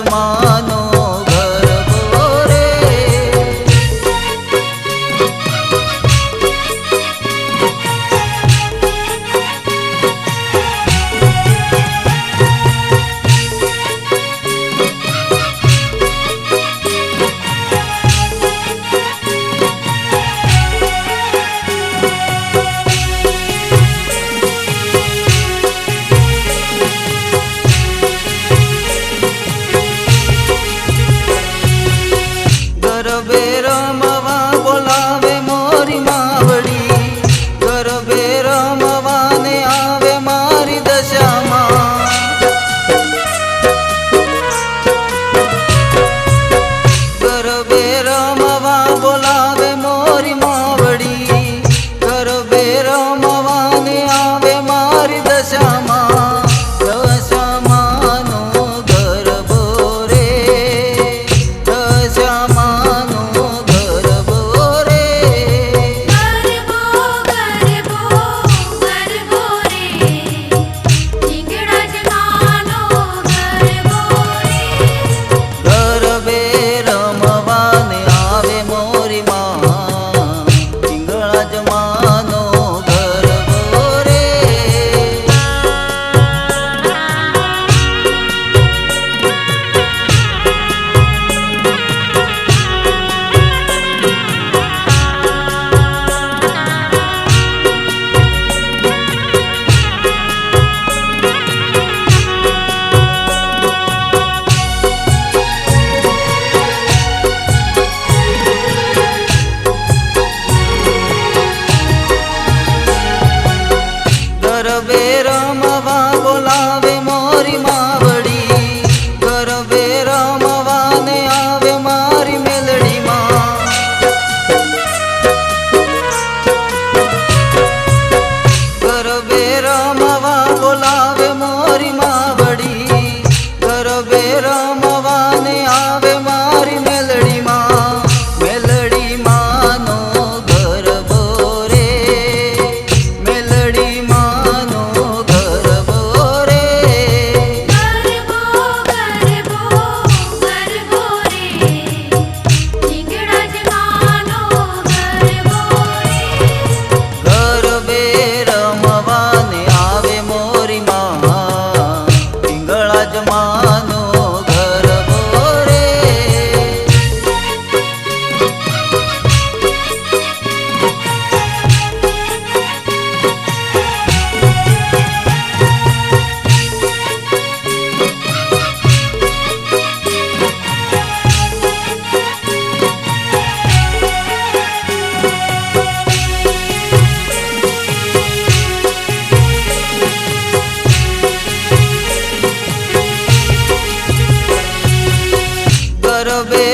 માનો ગરબો રે. ગરબે રમવા બોલાવે મોરી માવડી, ગરબે રમવાને આવે મારી દશામાં. ગરબે રમવા બોલાવે મોરી માવડી, ગરબે રમવાને આવે મારી દશામાં. દશામાનો ગરબો રે, દશામાનો ગરબો રે. ગરબો ગરબો ગરબો રે, હિંગળાજ માનો ગરબો રે. ગરબે રમવાને આવે મોરી માં, હિંગળાજ માનો ગરબો રે. ગરબે રમવા બોલાવે મોરી માવડી, ગરબે રમવાને આવે મારી મેલડીમાં. ગરબે રમવા બોલાવે મોરી માવડી, ગરબે રમવાને આવે મારી મેલડીમાં. મેલડીમાંનો ગરબો રે, મેલડીમાંનો ગરબો રે. ગરબો ગરબો ગરબો રે, હિંગળાજ માનો ગરબો રે. ગરબે રમવાને આવે મોરી માં, હિંગળાજ માનો ગરબો રે. ગરબે